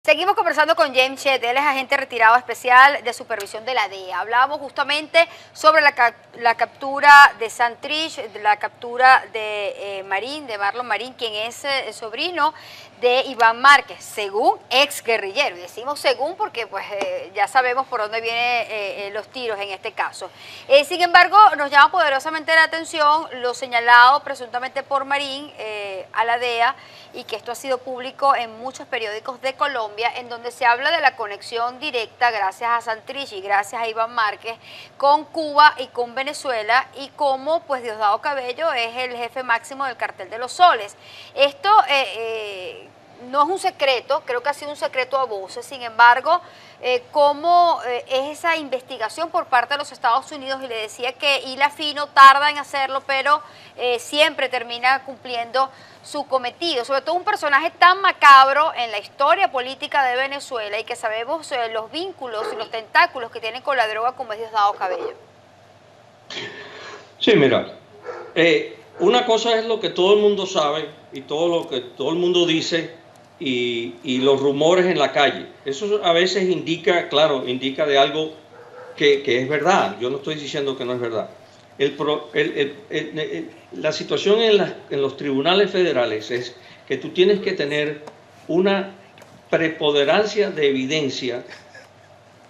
Seguimos conversando con James Chet, él es agente retirado especial de supervisión de la DEA. Hablábamos justamente sobre la captura de Santrich, la captura de Marín, de Marlon Marín, quien es el sobrino de Iván Márquez, según ex guerrillero. Y decimos según porque pues ya sabemos por dónde vienen los tiros en este caso. Sin embargo, nos llama poderosamente la atención lo señalado presuntamente por Marín a la DEA, y que esto ha sido público en muchos periódicos de Colombia, en donde se habla de la conexión directa, gracias a Santrich y gracias a Iván Márquez, con Cuba y con Venezuela, y cómo pues Diosdado Cabello es el jefe máximo del Cartel de los Soles. Esto no es un secreto, creo que ha sido un secreto a voces. Sin embargo, cómo es esa investigación por parte de los Estados Unidos, y le decía que hila fino, tarda en hacerlo, pero siempre termina cumpliendo su cometido, sobre todo un personaje tan macabro en la historia política de Venezuela, y que sabemos los vínculos y los tentáculos que tienen con la droga, como es Diosdado Cabello. Sí, mira, una cosa es lo que todo el mundo sabe y todo lo que todo el mundo dice y los rumores en la calle. Eso a veces indica, claro, indica de algo que es verdad. Yo no estoy diciendo que no es verdad. La situación en los tribunales federales es que tú tienes que tener una preponderancia de evidencia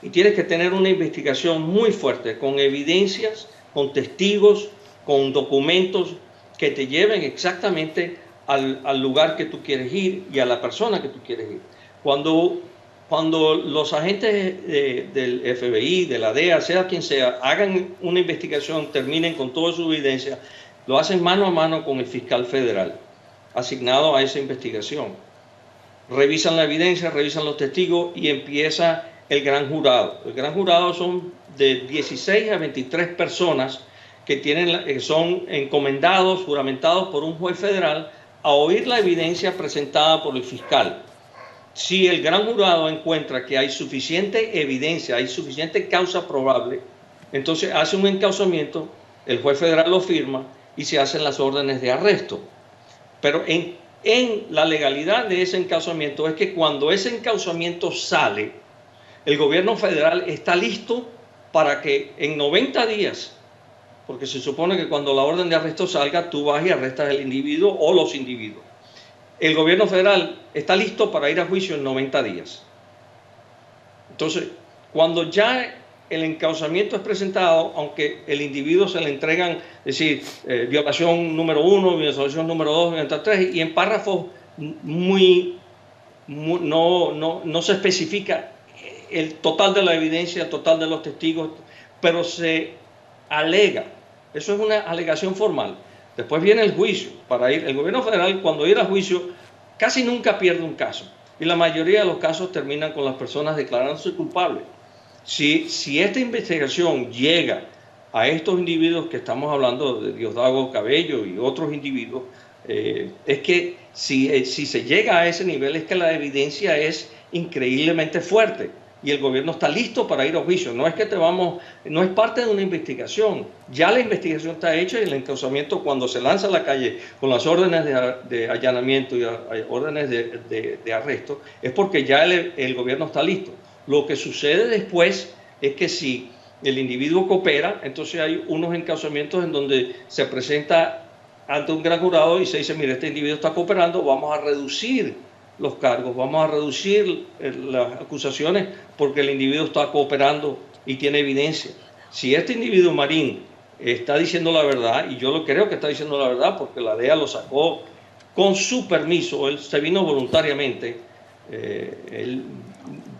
y tienes que tener una investigación muy fuerte, con evidencias, con testigos, con documentos que te lleven exactamente al lugar que tú quieres ir y a la persona que tú quieres ir. Cuando los agentes del FBI, de la DEA, sea quien sea, hagan una investigación, terminen con toda su evidencia, lo hacen mano a mano con el fiscal federal asignado a esa investigación. Revisan la evidencia, revisan los testigos y empieza el gran jurado. El gran jurado son de 16 a 23 personas que son encomendados, juramentados por un juez federal a oír la evidencia presentada por el fiscal. Si el gran jurado encuentra que hay suficiente evidencia, hay suficiente causa probable, entonces hace un encauzamiento, el juez federal lo firma y se hacen las órdenes de arresto. Pero en la legalidad de ese encauzamiento es que cuando ese encauzamiento sale, el gobierno federal está listo para que en 90 días, porque se supone que cuando la orden de arresto salga, tú vas y arrestas al individuo o los individuos. El gobierno federal está listo para ir a juicio en 90 días. Entonces, cuando ya el encauzamiento es presentado, aunque el individuo se le entregan, es decir, violación número 1, violación número 2, violación 3, y en párrafos no se especifica el total de la evidencia, el total de los testigos, pero se alega, eso es una alegación formal. Después viene el juicio. El gobierno federal, cuando ir a juicio, casi nunca pierde un caso. Y la mayoría de los casos terminan con las personas declarándose culpables. Si esta investigación llega a estos individuos que estamos hablando, de Diosdado Cabello y otros individuos, es que si se llega a ese nivel, es que la evidencia es increíblemente fuerte. Y el gobierno está listo para ir a juicio. No es que no es parte de una investigación. Ya la investigación está hecha y el encauzamiento, cuando se lanza a la calle con las órdenes de allanamiento y órdenes de arresto, es porque ya el gobierno está listo. Lo que sucede después es que si el individuo coopera, entonces hay unos encauzamientos en donde se presenta ante un gran jurado y se dice, mire, este individuo está cooperando, vamos a reducir los cargos, vamos a reducir las acusaciones porque el individuo está cooperando y tiene evidencia. Si este individuo Marín está diciendo la verdad, y yo lo creo que está diciendo la verdad porque la DEA lo sacó con su permiso, él se vino voluntariamente, él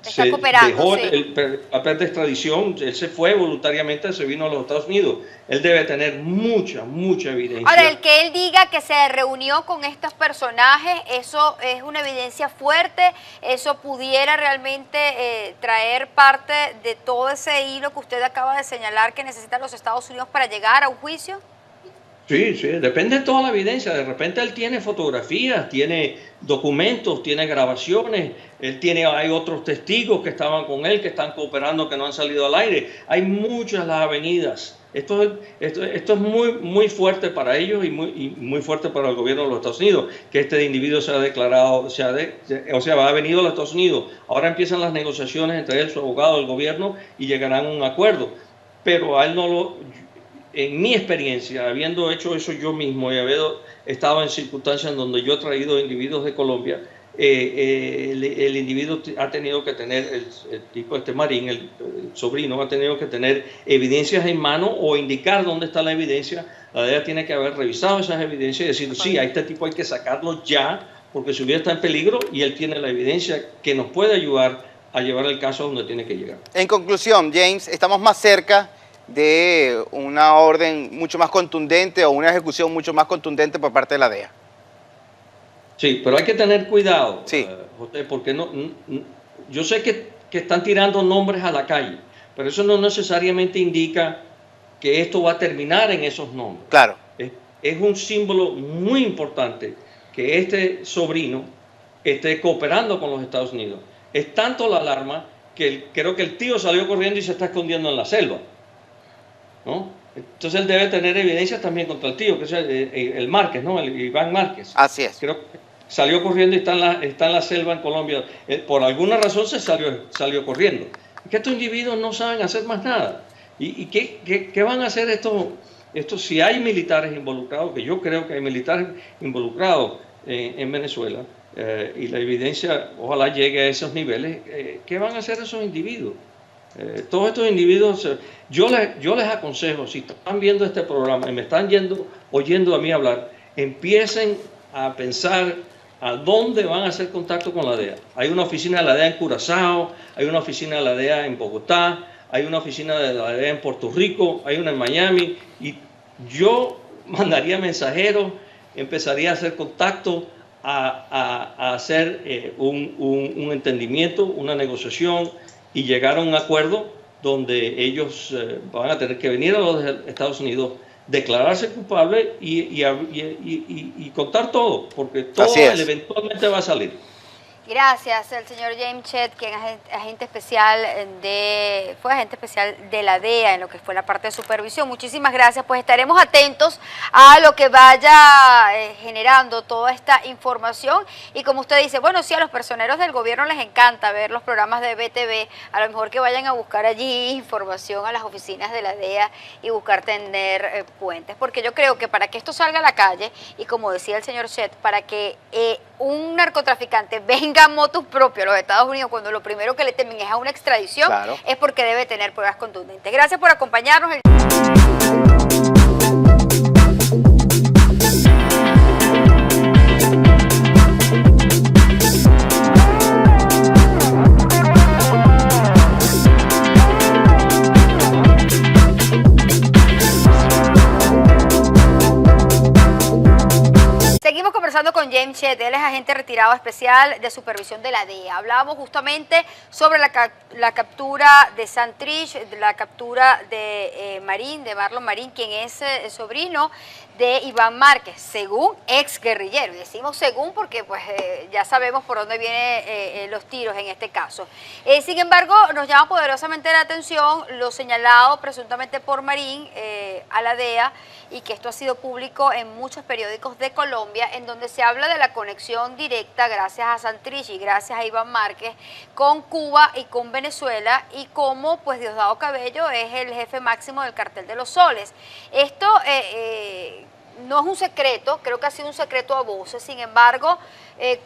se dejó el papel de extradición, él se fue voluntariamente, se vino a los Estados Unidos. Él debe tener mucha evidencia. Ahora, el que él diga que se reunió con estos personajes, eso es una evidencia fuerte, eso pudiera realmente traer parte de todo ese hilo que usted acaba de señalar que necesitan los Estados Unidos para llegar a un juicio. Sí, depende de toda la evidencia. De repente él tiene fotografías, tiene documentos, tiene grabaciones, hay otros testigos que estaban con él, que están cooperando, que no han salido al aire. Hay muchas las avenidas Esto es muy fuerte para ellos y muy fuerte para el gobierno de los Estados Unidos, que este individuo se ha declarado, ha venido a los Estados Unidos. Ahora empiezan las negociaciones entre él, su abogado, el gobierno, y llegarán a un acuerdo. Pero a él en mi experiencia, habiendo hecho eso yo mismo y habiendo estado en circunstancias en donde yo he traído individuos de Colombia, el individuo ha tenido que tener, el tipo Marín, el sobrino, ha tenido que tener evidencias en mano o indicar dónde está la evidencia. La DEA tiene que haber revisado esas evidencias y decir, sí, a este tipo hay que sacarlo ya, porque su vida está en peligro y él tiene la evidencia que nos puede ayudar a llevar el caso a donde tiene que llegar. En conclusión, James, estamos más cerca de una orden mucho más contundente o una ejecución mucho más contundente por parte de la DEA. Sí, pero hay que tener cuidado, sí. José, porque yo sé que están tirando nombres a la calle, pero eso no necesariamente indica que esto va a terminar en esos nombres. Claro. Es un símbolo muy importante que este sobrino esté cooperando con los Estados Unidos. Es tanto la alarma que creo que el tío salió corriendo y se está escondiendo en la selva, ¿no? Entonces él debe tener evidencias también contra el tío, que es el Márquez, ¿no? El Iván Márquez. Así es. Creo que salió corriendo y está en la selva en Colombia. Por alguna razón salió corriendo. Es que estos individuos no saben hacer más nada. ¿Y qué van a hacer estos si hay militares involucrados? Que yo creo que hay militares involucrados en Venezuela, y la evidencia ojalá llegue a esos niveles. ¿Qué van a hacer esos individuos? Todos estos individuos, yo les aconsejo, si están viendo este programa y me están oyendo a mí hablar, empiecen a pensar a dónde van a hacer contacto con la DEA. Hay una oficina de la DEA en Curazao, hay una oficina de la DEA en Bogotá, hay una oficina de la DEA en Puerto Rico, hay una en Miami, y yo mandaría mensajeros, empezaría a hacer contacto, a hacer un entendimiento, una negociación, y llegar a un acuerdo donde ellos van a tener que venir a los Estados Unidos, declararse culpable y contar todo, porque todo eventualmente va a salir. Gracias, el señor James Chet, quien es agente especial fue agente especial de la DEA en lo que fue la parte de supervisión. Muchísimas gracias, pues estaremos atentos a lo que vaya generando toda esta información. Y como usted dice, bueno, sí, a los personeros del gobierno les encanta ver los programas de BTV, a lo mejor que vayan a buscar allí información a las oficinas de la DEA y buscar tender puentes, porque yo creo que para que esto salga a la calle, y como decía el señor Chet, para que un narcotraficante venga a motus propio a los Estados Unidos cuando lo primero que le temen es a una extradición, claro, es porque debe tener pruebas contundentes. Gracias por acompañarnos. Seguimos conversando con James Chet, él es agente retirado especial de supervisión de la DEA. Hablábamos justamente sobre la captura de Santrich, la captura de Marlon Marín, quien es sobrino de Iván Márquez, según ex guerrillero. Y decimos según porque pues ya sabemos por dónde vienen los tiros en este caso. Sin embargo, nos llama poderosamente la atención lo señalado presuntamente por Marín a la DEA, y que esto ha sido público en muchos periódicos de Colombia, en donde se habla de la conexión directa, gracias a Santrich y gracias a Iván Márquez, con Cuba y con Venezuela, y cómo pues Diosdado Cabello es el jefe máximo del Cartel de los Soles. Esto no es un secreto, creo que ha sido un secreto a voces. Sin embargo,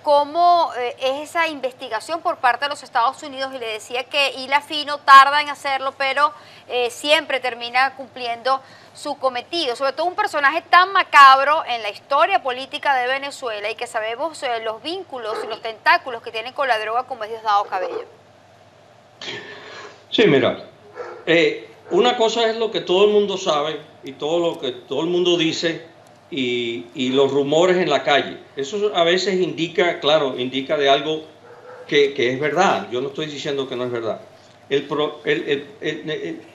cómo es esa investigación por parte de los Estados Unidos, y le decía que hila fino, tarda en hacerlo, pero siempre termina cumpliendo su cometido, sobre todo un personaje tan macabro en la historia política de Venezuela, y que sabemos los vínculos y los tentáculos que tienen con la droga, como es Diosdado Cabello. Sí, mira, una cosa es lo que todo el mundo sabe y todo lo que todo el mundo dice, y los rumores en la calle. Eso a veces indica, claro, indica de algo que es verdad. Yo no estoy diciendo que no es verdad.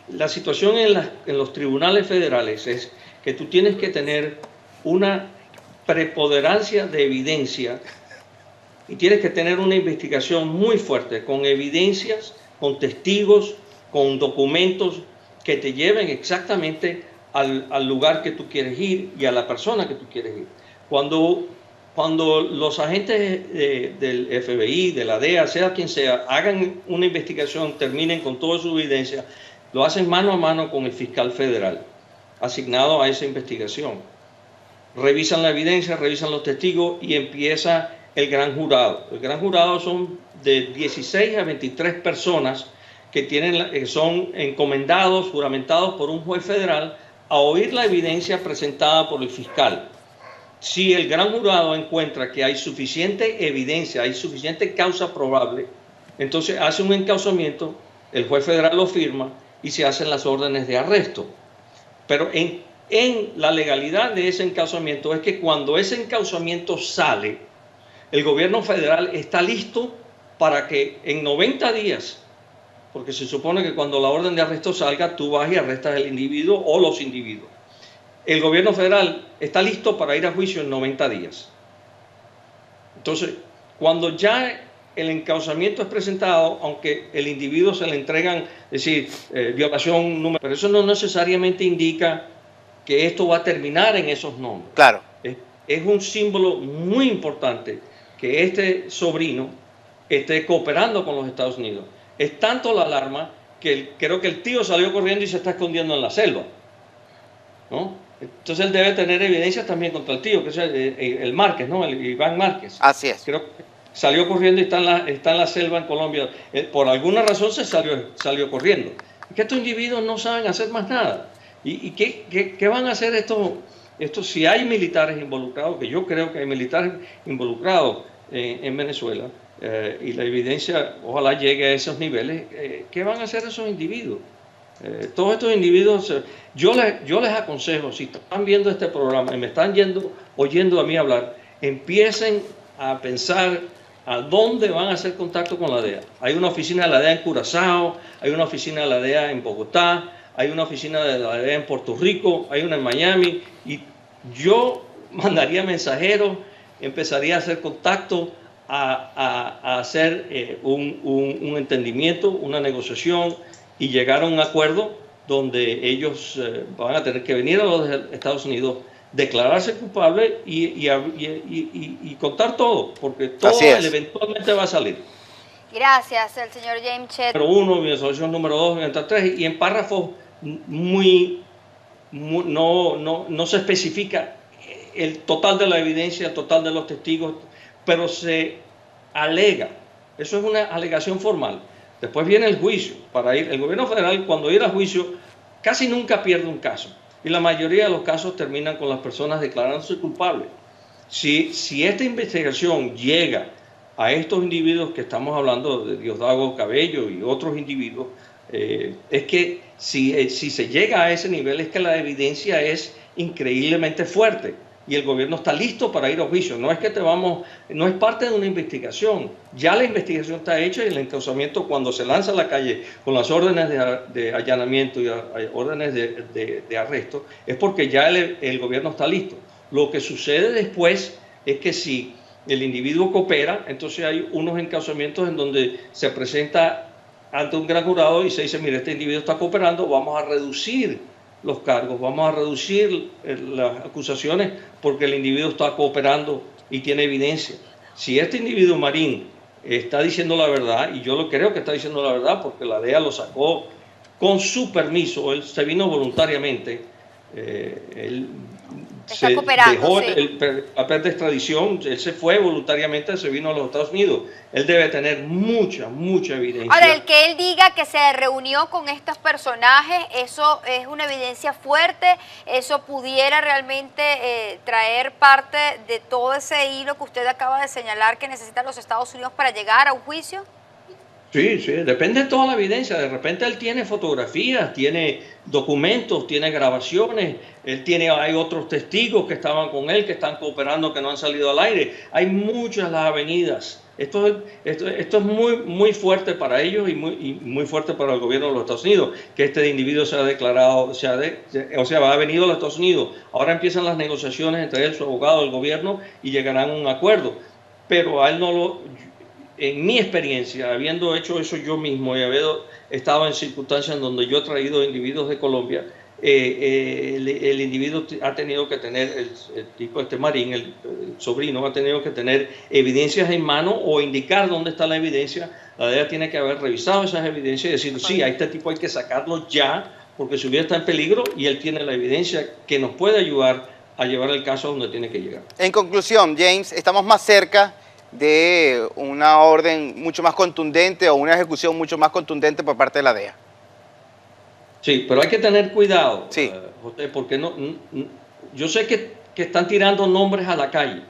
La situación en los tribunales federales es que tú tienes que tener una preponderancia de evidencia, y tienes que tener una investigación muy fuerte, con evidencias, con testigos, con documentos, que te lleven exactamente al lugar que tú quieres ir y a la persona que tú quieres ir. Cuando los agentes del FBI, de la DEA, sea quien sea, hagan una investigación, terminen con toda su evidencia, lo hacen mano a mano con el fiscal federal asignado a esa investigación. Revisan la evidencia, revisan los testigos y empieza el gran jurado. El gran jurado son de 16 a 23 personas que son encomendados, juramentados por un juez federal a oír la evidencia presentada por el fiscal. Si el gran jurado encuentra que hay suficiente evidencia, hay suficiente causa probable, entonces hace un encauzamiento, el juez federal lo firma y se hacen las órdenes de arresto. Pero en la legalidad de ese encauzamiento es que cuando ese encauzamiento sale, el gobierno federal está listo para que en 90 días, porque se supone que cuando la orden de arresto salga, tú vas y arrestas al individuo o los individuos. El gobierno federal está listo para ir a juicio en 90 días. Entonces, cuando ya el encauzamiento es presentado, aunque el individuo se le entregan, es decir, violación número, pero eso no necesariamente indica que esto va a terminar en esos nombres. Claro. Es un símbolo muy importante que este sobrino esté cooperando con los Estados Unidos. Es tanto la alarma que creo que el tío salió corriendo y se está escondiendo en la selva, ¿no? Entonces él debe tener evidencias también contra el tío, que es el Márquez, ¿no? El Iván Márquez. Así es. Creo que salió corriendo y está en la selva en Colombia. Por alguna razón se salió corriendo. Es que estos individuos no saben hacer más nada. ¿Y qué van a hacer estos si hay militares involucrados? Que yo creo que hay militares involucrados en Venezuela, y la evidencia ojalá llegue a esos niveles. ¿Qué van a hacer esos individuos? Todos estos individuos, yo les aconsejo, si están viendo este programa y me están oyendo a mí hablar, empiecen a pensar a dónde van a hacer contacto con la DEA. Hay una oficina de la DEA en Curazao, hay una oficina de la DEA en Bogotá, hay una oficina de la DEA en Puerto Rico, hay una en Miami, y yo mandaría mensajeros, empezaría a hacer contacto, a hacer un entendimiento, una negociación, y llegar a un acuerdo donde ellos van a tener que venir a los Estados Unidos, declararse culpables y contar todo, porque todo eventualmente va a salir. Gracias, el señor James Chet. Número 1, mi asociación número 2, número 3, y en párrafos no se especifica el total de la evidencia, el total de los testigos, pero se alega, eso es una alegación formal. Después viene el juicio. El gobierno federal, cuando ir a juicio, casi nunca pierde un caso. Y la mayoría de los casos terminan con las personas declarándose culpables. Si esta investigación llega a estos individuos que estamos hablando, de Diosdado Cabello y otros individuos, es que si se llega a ese nivel, es que la evidencia es increíblemente fuerte. Y el gobierno está listo para ir a juicio. No es que no es parte de una investigación. Ya la investigación está hecha y el encauzamiento, cuando se lanza a la calle con las órdenes de allanamiento y órdenes de arresto, es porque ya el gobierno está listo. Lo que sucede después es que si el individuo coopera, entonces hay unos encauzamientos en donde se presenta ante un gran jurado y se dice, mire, este individuo está cooperando, vamos a reducir los cargos, vamos a reducir las acusaciones porque el individuo está cooperando y tiene evidencia. Si este individuo Marín está diciendo la verdad, y yo lo creo que está diciendo la verdad porque la DEA lo sacó con su permiso, él se vino voluntariamente, él está se cooperando, dejó sí. el papel de extradición, él se fue voluntariamente, se vino a los Estados Unidos. Él debe tener mucha evidencia. Ahora, el que él diga que se reunió con estos personajes, eso es una evidencia fuerte, eso pudiera realmente traer parte de todo ese hilo que usted acaba de señalar que necesitan los Estados Unidos para llegar a un juicio. Sí, depende de toda la evidencia. De repente él tiene fotografías, tiene documentos, tiene grabaciones, hay otros testigos que estaban con él, que están cooperando, que no han salido al aire. Hay muchas las avenidas. Esto es muy fuerte para ellos y muy fuerte para el gobierno de los Estados Unidos, que este individuo se ha declarado, ha venido a los Estados Unidos. Ahora empiezan las negociaciones entre él, su abogado, el gobierno, y llegarán a un acuerdo. Pero a él en mi experiencia, habiendo hecho eso yo mismo y habiendo estado en circunstancias en donde yo he traído individuos de Colombia, el individuo ha tenido que tener, el tipo Marín, el sobrino, ha tenido que tener evidencias en mano o indicar dónde está la evidencia. La DEA tiene que haber revisado esas evidencias y decir, sí, a este tipo hay que sacarlo ya, porque su vida está en peligro y él tiene la evidencia que nos puede ayudar a llevar el caso a donde tiene que llegar. En conclusión, James, estamos más cerca de una orden mucho más contundente o una ejecución mucho más contundente por parte de la DEA. Sí, pero hay que tener cuidado, Sí. José, porque yo sé que están tirando nombres a la calle,